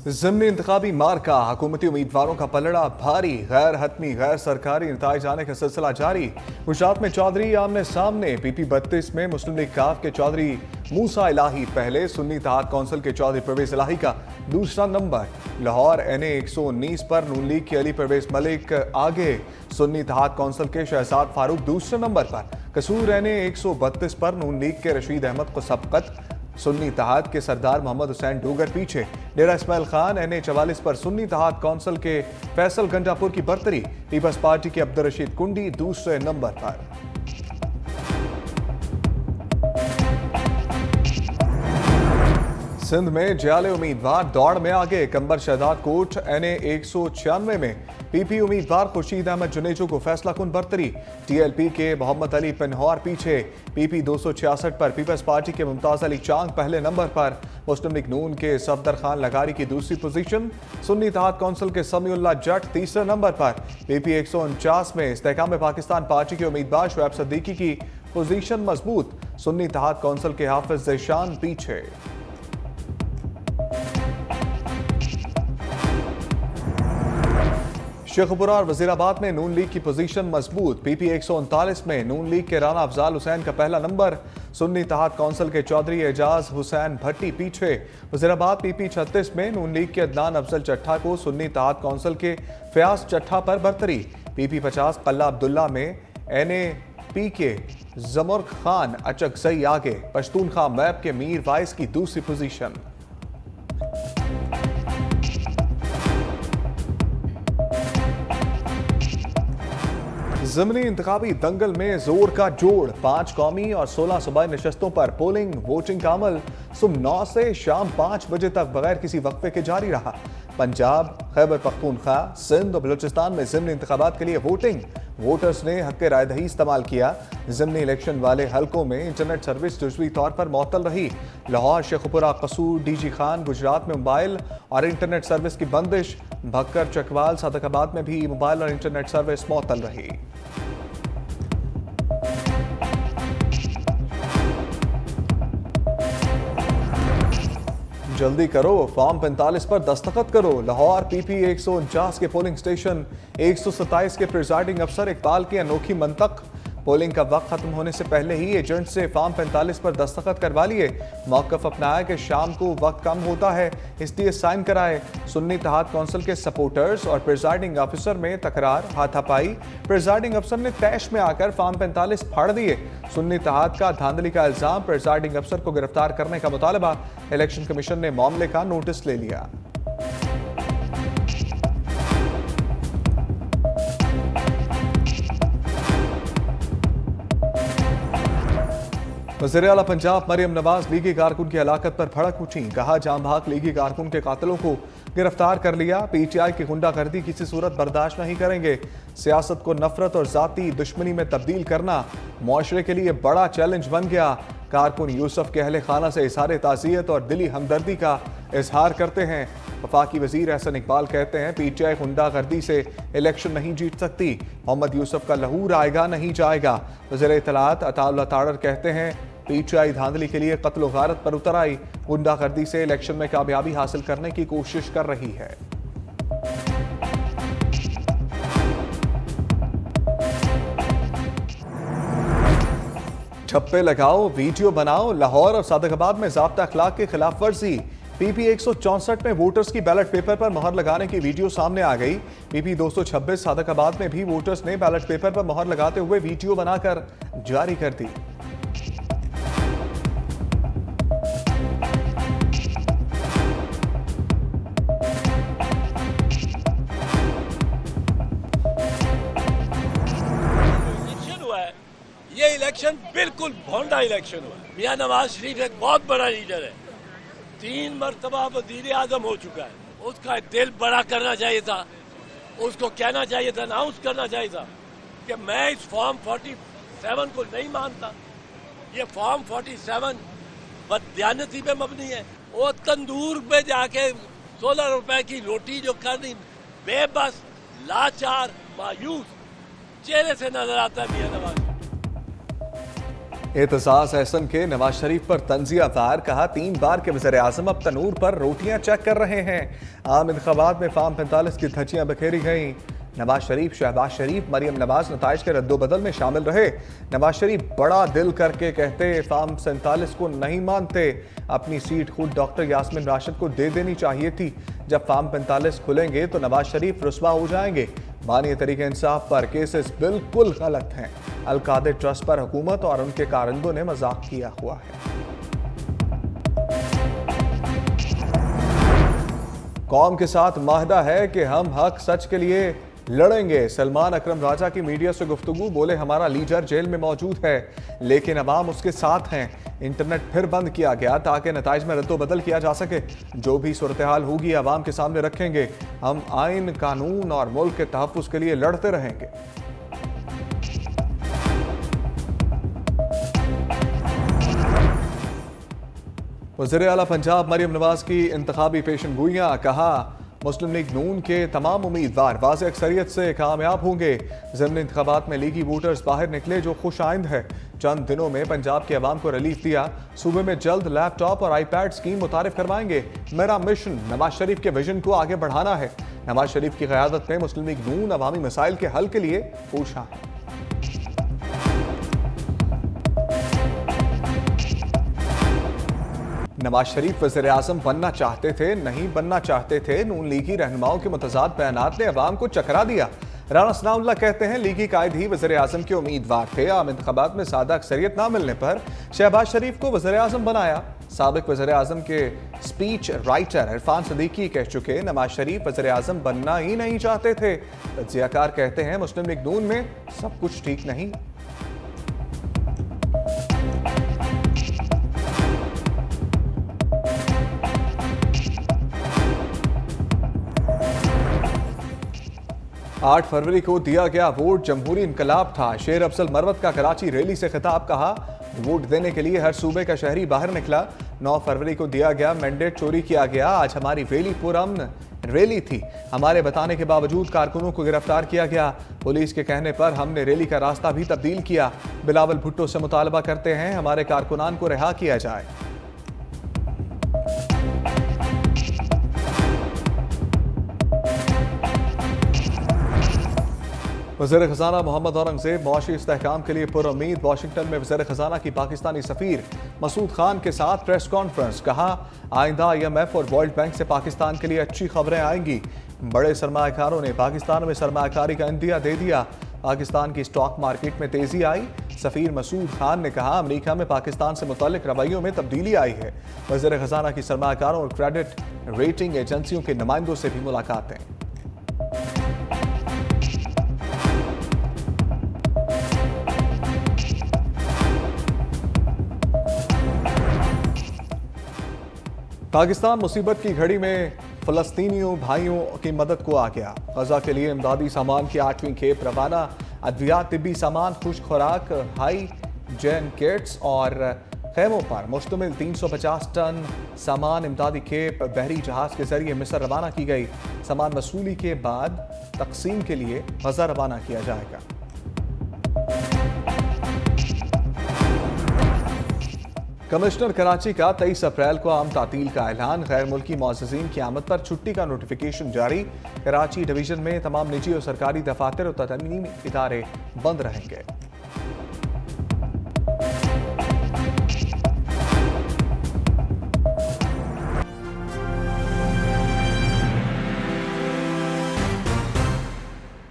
ज़िमनी इंतखाबी मार्का हुकूमती उम्मीदवारों का पलड़ा भारी। गैर हतमी गैर सरकारी नताइज आने का सिलसिला जारी। गुजरात में चौधरी आमने सामने। PP 32 में मुस्लिम लीग काफ के चौधरी मूसा इलाही पहले, सुन्नी इत्तेहाद कौंसिल के चौधरी परवेज इलाही का दूसरा नंबर। लाहौर NA 119 पर नून लीग के अली परवेज मलिक आगे, सुन्नी इत्तेहाद कौंसिल के शहजाद फारूक दूसरे नंबर पर। कसूर NA 132 पर नून लीग के रशीद अहमद को सबकत, सुन्नी इत्तेहाद के सरदार मोहम्मद हुसैन डोगर पीछे। डेरा इस्माइल खान NA 44 पर सुन्नी इत्तेहाद कौंसिल के फैसल गंडापुर की बरतरी। पीपल्स पार्टी के अब्दुल रशीद कुंडी दूसरे नंबर पर। सिंध में जियाले उम्मीदवार दौड़ में आगे। कंबर शहजाद कोट NA 196 में PP उम्मीदवार खुर्शीद अहमद जुनेजो को फैसला कुन बरतरी। TLP के मोहम्मद अली पिन्हौर पीछे। PP 266 पर पीपल्स पार्टी के मुमताज अली चांग पहले नंबर पर। मुस्लिम लीग नून के सफदर खान लगारी की दूसरी पोजीशन। सुन्नी इत्तेहाद कौंसिल के समीउल्लाह जट तीसरे नंबर पर। PP 149 में इस्तेहकाम पाकिस्तान पार्टी के उम्मीदवार शुएब सिद्दीकी की पोजीशन मजबूत। सुन्नी इत्तेहाद कौंसिल के हाफिज ज़ेशान पीछे। शेखपुरा और वजीराबाद में नून लीग की पोजीशन मजबूत। PP 139 में नून लीग के राना अफजाल हुसैन का पहला नंबर। सुन्नी इत्तेहाद कौंसिल के चौधरी एजाज हुसैन भट्टी पीछे। वजीराबाद PP 36 में नून लीग के अदनान अफजल चट्ठा को सुन्नी इत्तेहाद कौंसिल के फयाज चट्ठा पर बरतरी। PP 50 कल्ला अब्दुल्ला में NAP के जमुर्ग खान अचकजई आगे। पश्तूनखा मैप के मीर वाइस की दूसरी पोजीशन। ज़िमनी इंतखाबी दंगल में जोर का जोड़। 5 कौमी और 16 सूबाई नशस्तों पर पोलिंग वोटिंग का अमल सुबह 9 से शाम 5 बजे तक बगैर किसी वक्फे के जारी रहा। पंजाब, खैबर पख्तूनख्वा, सिंध और बलूचिस्तान में ज़िमनी इंतखाबात के लिए वोटिंग। वोटर्स ने हक रायदही इस्तेमाल किया। ज़िमनी इलेक्शन वाले हलकों में इंटरनेट सर्विस जुज़वी तौर पर मअतल रही। लाहौर, शेखपुरा, कसूर, DG खान, गुजरात में मोबाइल और इंटरनेट सर्विस की बंदिश। भक्कर, चकवाल, सादकाबाद में भी मोबाइल और इंटरनेट सर्विस मअतल रही। जल्दी करो, फॉर्म 45 पर दस्तखत करो। लाहौर PP 149 के पोलिंग स्टेशन 127 के प्रिजाइडिंग अफसर इकबाल की अनोखी मंतक। पोलिंग का वक्त खत्म होने से पहले ही एजेंट से फॉर्म 45 पर दस्तखत करवा लिए। मौक़िफ़ अपनाया कि शाम को वक्त कम होता है, इसलिए साइन कराए। सुन्नी इत्तेहाद कौंसिल के सपोर्टर्स और प्रिजाइडिंग अफसर में तकरार, हाथापाई। प्रिजाइडिंग अफसर ने तैश में आकर फॉर्म 45 फाड़ दिए। सुन्नी इत्तेहाद का धांधली का इल्जाम, प्रिजाइडिंग अफसर को गिरफ्तार करने का मुतालबा। इलेक्शन कमीशन ने मामले का नोटिस ले लिया। वज़ीर आला पंजाब मरियम नवाज लीगी कारकुन की हलाकत पर भड़क उठी। कहा, जाम भाग लीगी कारकुन के कातिलों को गिरफ्तार कर लिया। PTI की गुंडागर्दी किसी सूरत बर्दाश्त नहीं करेंगे। सियासत को नफरत और जाती दुश्मनी में तब्दील करना मुआशरे के लिए बड़ा चैलेंज बन गया। कारकुन यूसुफ के अहले खाना से इजहार ताज़ियत और दिली हमदर्दी का इजहार करते हैं। वफाकी वजीर एहसन इकबाल कहते हैं, PTI गुंडागर्दी से इलेक्शन नहीं जीत सकती। मोहम्मद यूसुफ का लहूर आएगा नहीं जाएगा। वज़ीर इत्तलात अताउल्लाह ताड़र कहते हैं, PTI धांधली के लिए कत्ल व गारत पर उतर आई। गुंडागर्दी से इलेक्शन में कामयाबी हासिल करने की कोशिश कर रही है। ठप्पे लगाओ, वीडियो बनाओ। लाहौर और सादकाबाद में ज़ाब्ता अखलाक की खिलाफ वर्जी। PP 164 में वोटर्स की बैलेट पेपर पर मोहर लगाने की वीडियो सामने आ गई। PP 226 सादकाबाद में भी वोटर्स ने बैलेट पेपर पर मोहर लगाते हुए वीडियो बनाकर जारी कर दी। ये इलेक्शन बिल्कुल भोंडा इलेक्शन हुआ। मियां नवाज शरीफ एक बहुत बड़ा लीडर है, 3 मरतबा वजीर आजम हो चुका है। उसका दिल बड़ा करना चाहिए था, उसको कहना चाहिए था, अनाउंस करना चाहिए था कि मैं इस फॉर्म 47 को नहीं मानता। ये फॉर्म 47 बददियानती पे मबनी है। वो तंदूर पे जाके 16 रुपए की रोटी जो करनी, बेबस, लाचार, मायूस चेहरे से नजर आता है मियां नवाज। एतजाज एहसन के नवाज शरीफ पर तंजिया वार, कहा 3 बार के वज़ीर आज़म अब तनूर पर रोटियां चेक कर रहे हैं। आम इंतखाबात में फार्म 45 की धज्जियां बखेरी गईं। नवाज शरीफ, शहबाज शरीफ, मरियम नवाज नताइज के रद्दोबदल में शामिल रहे। नवाज शरीफ बड़ा दिल करके कहते फार्म 47 को नहीं मानते, अपनी सीट खुद डॉक्टर यास्मीन राशिद को दे देनी चाहिए थी। जब फार्म 45 खुलेंगे तो नवाज शरीफ रुस्वा हो जाएंगे। बानी तरीके इंसाफ पर केसेस बिल्कुल गलत हैं। अल-कादिर ट्रस्ट पर हुकूमत और उनके कारिंदों ने मजाक किया हुआ है। कौम के साथ माहदा है कि हम हक सच के लिए लड़ेंगे। सलमान अकरम राजा की मीडिया से गुफ्तगू, बोले हमारा लीडर जेल में मौजूद है लेकिन अवाम उसके साथ हैं। इंटरनेट फिर बंद किया गया ताकि नताइज में रद्दोबदल किया जा सके। जो भी सूरत हाल होगी अवाम के सामने रखेंगे। हम आइन, कानून और मुल्क के तहफ़्फ़ुज़ के लिए लड़ते रहेंगे। वज़ीर आला पंजाब मरियम नवाज की इंतखाबी पेशनगोइयाँ, कहा मुस्लिम लीग नून के तमाम उम्मीदवार वाज़ेह अक्सरियत से कामयाब होंगे। ज़िमनी इंतखाबात में लीगी वोटर्स बाहर निकले जो खुश आइंद है। चंद दिनों में पंजाब के अवाम को रिलीफ दिया। सूबे में जल्द लैपटॉप और आईपैड स्कीम मुतारिफ करवाएंगे। मेरा मिशन नवाज शरीफ के विजन को आगे बढ़ाना है। नवाज शरीफ की क़यादत में मुस्लिम लीग नून अवामी मसाइल के हल के लिए पूछा है। नवाज शरीफ वज़ीर आज़म बनना चाहते थे, नहीं बनना चाहते थे। नून लीगी रहनुमाओं के मुतज़ाद बयानात ने अवाम को चकरा दिया। राना सनाउल्लाह कहते हैं लीगी कायद ही वज़ीर आज़म के उम्मीदवार थे। आम इंतखाबात में सादा अक्सरियत ना मिलने पर शहबाज शरीफ को वज़ीर आज़म बनाया। साबिक वज़ीर आज़म के स्पीच राइटर इरफान सदीकी कह चुके नवाज शरीफ वज़ीर आज़म बनना ही नहीं चाहते थे। तज्ज़ियाकार कहते हैं मुस्लिम लीग नून में सब कुछ ठीक नहीं। आठ फरवरी को दिया गया वोट जमहूरी इनकलाब था। शेर अफजल मरवत का कराची रैली से खिताब, कहा वोट देने के लिए हर सूबे का शहरी बाहर निकला। 9 फरवरी को दिया गया मैंडेट चोरी किया गया। आज हमारी रैली पुरअमन रैली थी। हमारे बताने के बावजूद कारकुनों को गिरफ्तार किया गया। पुलिस के कहने पर हमने रैली का रास्ता भी तब्दील किया। बिलावल भुट्टो से मुतालबा करते हैं हमारे कारकुनान को रिहा किया जाए। वज़ीर ख़ज़ाना मोहम्मद औरंगज़ेब मौशी इस्तेहकाम के लिए पुरुम्मीद। वाशिंगटन में वज़ीर ख़ज़ाना की पाकिस्तानी सफ़ीर मसूद खान के साथ प्रेस कॉन्फ्रेंस, कहा आइंदा IMF और वर्ल्ड बैंक से पाकिस्तान के लिए अच्छी खबरें आएंगी। बड़े सरमायाकारों ने पाकिस्तान में सरमायाकारी का इंदिया दे दिया। पाकिस्तान की स्टॉक मार्केट में तेज़ी आई। सफ़ीर मसूद खान ने कहा अमेरिका में पाकिस्तान से मुताल्लिक़ रवैयों में तब्दीली आई है। वज़ीर ख़ज़ाना की सरमायाकारों और क्रेडिट रेटिंग एजेंसियों के नुमाइंदों से भी मुलाकातें। पाकिस्तान मुसीबत की घड़ी में फ़लस्तीनियों भाइयों की मदद को आ गया। गजा के लिए इमदादी सामान की 8वीं खेप रवाना। अद्वियात, तिब्बी सामान, खुश्क खुराक, हाई जेन किट्स और खैमों पर मुश्तमिल 350 टन सामान इमदादी खेप बहरी जहाज के जरिए मिस्र रवाना की गई। सामान वसूली के बाद तकसीम के लिए गजा रवाना किया जाएगा। कमिश्नर कराची का 23 अप्रैल को आम तातील का ऐलान। गैर मुल्की मुअज़्ज़िज़ीन की आमद पर छुट्टी का नोटिफिकेशन जारी। कराची डिवीजन में तमाम निजी और सरकारी दफातर और तमीमी इदारे बंद रहेंगे।